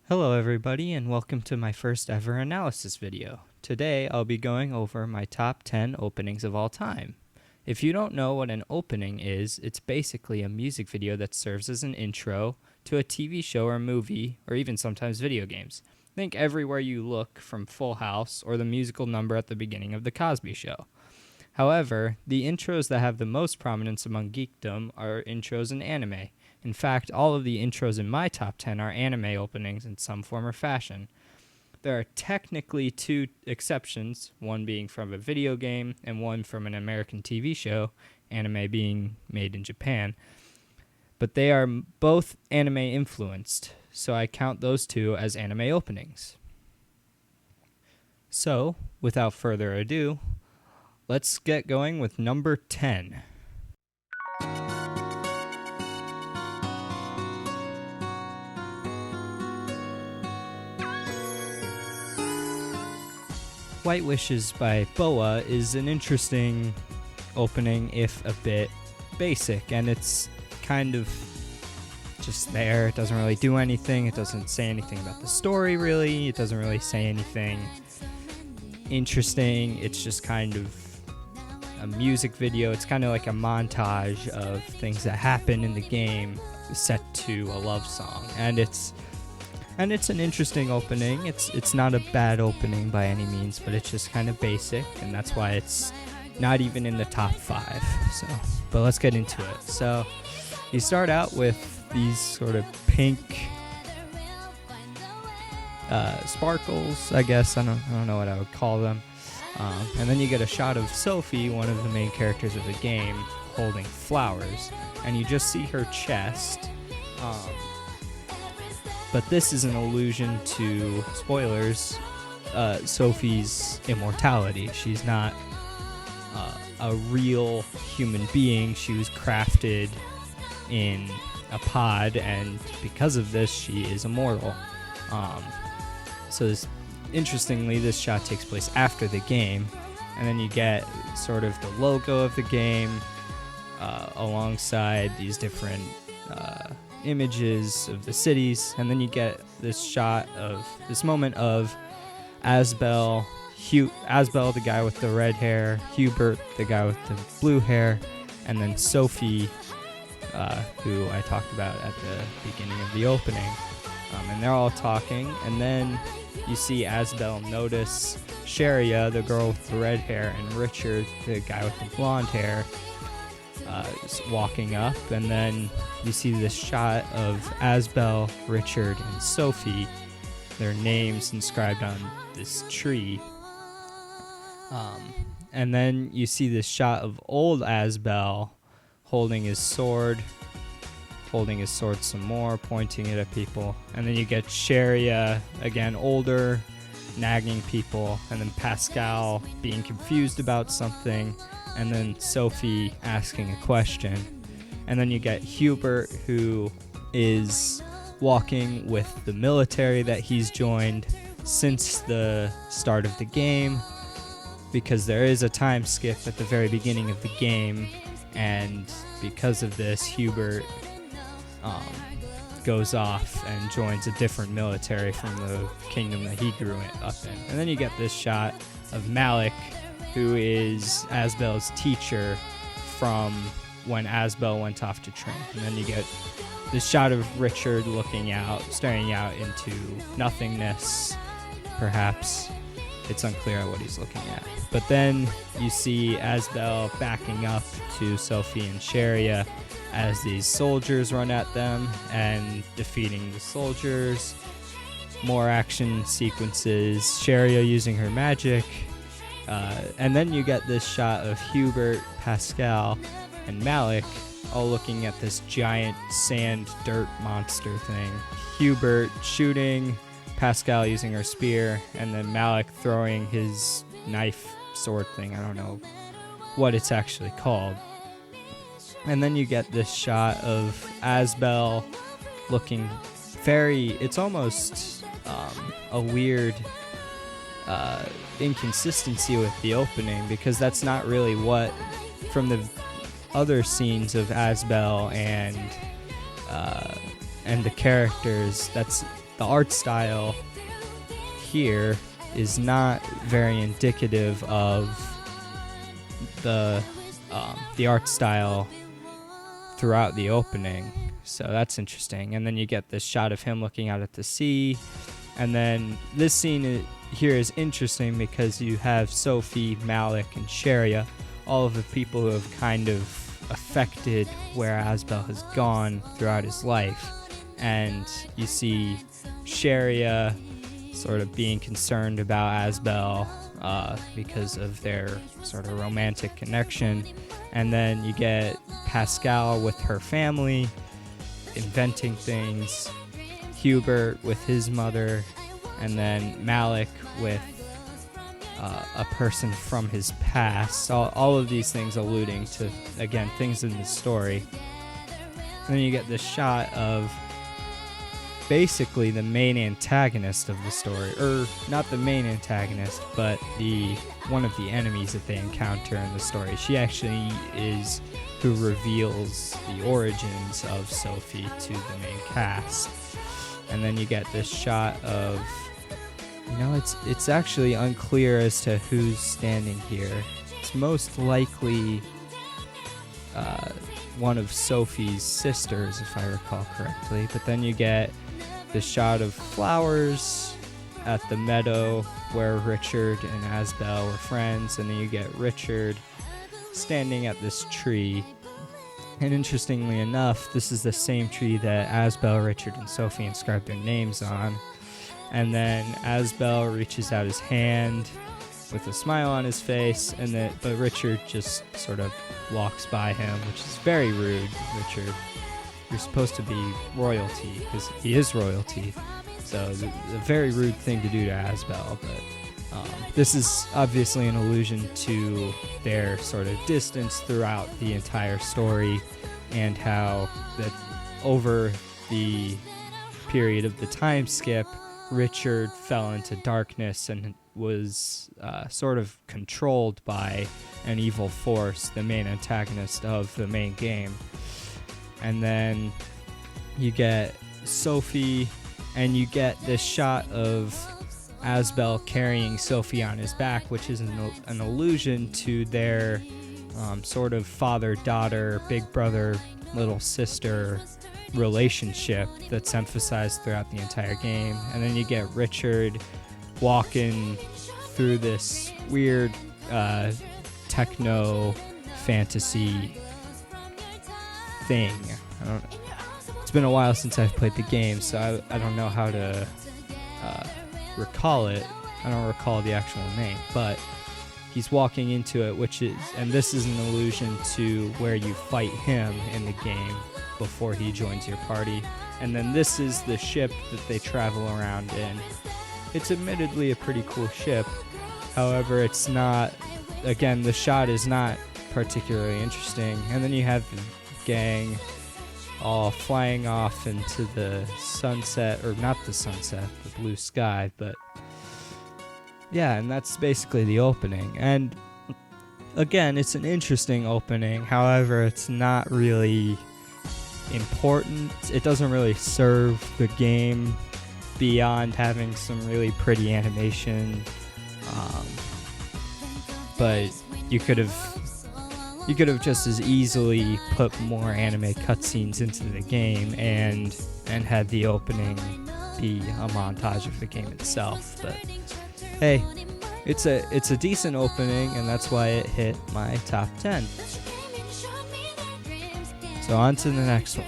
Hello everybody and welcome to my first ever analysis video. Today I'll be going over my top 10 openings of all time. If you don't know what an opening is, it's basically a music video that serves as an intro to a TV show or movie or even sometimes video games. Think Everywhere You Look from Full House or the musical number at the beginning of The Cosby Show. However, the intros that have the most prominence among geekdom are intros in anime. In fact, all of the intros in my top 10 are anime openings in some form or fashion. There are technically two exceptions, one being from a video game and one from an American TV show, anime being made in Japan. But they are both anime influenced, so I count those two as anime openings. So, without further ado, let's get going with number 10. White Wishes by BoA is an interesting opening, if a bit basic, and it's kind of just there. It doesn't really do anything. It doesn't say anything about the story, really. It doesn't really say anything interesting. It's just kind of a music video. It's kind of like a montage of things that happen in the game set to a love song, and it's an interesting opening. It's not a bad opening by any means, but it's just kind of basic, and that's why it's not even in the top 5. But let's get into it. So you start out with these sort of pink sparkles, I guess. I don't know what I would call them. And then you get a shot of Sophie, one of the main characters of the game, holding flowers, and you just see her chest. But this is an allusion to, spoilers, Sophie's immortality. She's not a real human being. She was crafted in a pod, and because of this, she is immortal. Interestingly, this shot takes place after the game, and then you get sort of the logo of the game alongside these different images of the cities, and then you get this moment of Asbel, the guy with the red hair, Hubert, the guy with the blue hair, and then Sophie, who I talked about at the beginning of the opening. And they're all talking, and then you see Asbel notice Sharia, the girl with the red hair, and Richard, the guy with the blonde hair, walking up, and then you see this shot of Asbel, Richard, and Sophie, their names inscribed on this tree. And then you see this shot of old Asbel holding his sword some more, pointing it at people. And then you get Sharia, again older, nagging people, and then Pascal being confused about something, and then Sophie asking a question. And then you get Hubert, who is walking with the military that he's joined since the start of the game, because there is a time skip at the very beginning of the game, and because of this, Hubert goes off and joins a different military from the kingdom that he grew up in. And then you get this shot of Malik, who is Asbel's teacher from when Asbel went off to train. And then you get this shot of Richard staring out into nothingness, perhaps. It's unclear what he's looking at. But then you see Asbel backing up to Sophie and Sharia as these soldiers run at them and defeating the soldiers. More action sequences, Sharia using her magic. And then you get this shot of Hubert, Pascal, and Malik all looking at this giant sand dirt monster thing. Hubert shooting, Pascal using her spear, and then Malik throwing his knife sword thing. I don't know what it's actually called. And then you get this shot of Asbel looking it's almost a weird inconsistency with the opening, because that's not really what, from the other scenes of Asbel and the characters, that's the art style here is not very indicative of the art style throughout the opening. So that's interesting. And then you get this shot of him looking out at the sea. And then this scene here is interesting because you have Sophie, Malik, and Sharia, all of the people who have kind of affected where Asbel has gone throughout his life. And you see Sharia sort of being concerned about Asbel because of their sort of romantic connection. And then you get Pascal with her family inventing things, Hubert with his mother, and then Malik with a person from his past. All of these things alluding to, again, things in the story. And then you get this shot of basically the main antagonist of the story, or not the main antagonist, but one of the enemies that they encounter in the story. She actually is who reveals the origins of Sophie to the main cast. And then you get this shot of, it's actually unclear as to who's standing here. It's most likely one of Sophie's sisters, if I recall correctly. But then you get the shot of flowers at the meadow where Richard and Asbel were friends, and then you get Richard standing at this tree. And interestingly enough, this is the same tree that Asbel, Richard, and Sophie inscribed their names on. And then Asbel reaches out his hand with a smile on his face, but Richard just sort of walks by him, which is very rude. Richard, you're supposed to be royalty, because he is royalty. So it's a very rude thing to do to Asbel, but this is obviously an allusion to their sort of distance throughout the entire story, and how that over the period of the time skip, Richard fell into darkness and was sort of controlled by an evil force, the main antagonist of the main game. And then you get Sophie, and you get this shot of Asbel carrying Sophie on his back, which is an allusion to their sort of father-daughter, big brother, little sister relationship that's emphasized throughout the entire game. And then you get Richard walking through this weird techno fantasy thing. It's been a while since I've played the game, so I don't know how to recall it. I don't recall the actual name, but he's walking into it, and this is an allusion to where you fight him in the game before he joins your party. And then this is the ship that they travel around in. It's admittedly a pretty cool ship. However, it's not, again, the shot is not particularly interesting. And then you have the gang all flying off into the sunset, or not the sunset, the blue sky. But yeah, and that's basically the opening. And again, it's an interesting opening. However, it's not really important. It doesn't really serve the game beyond having some really pretty animation. But you could have just as easily put more anime cutscenes into the game and had the opening be a montage of the game itself. But hey, it's a decent opening, and that's why it hit my top 10. So on to the next one.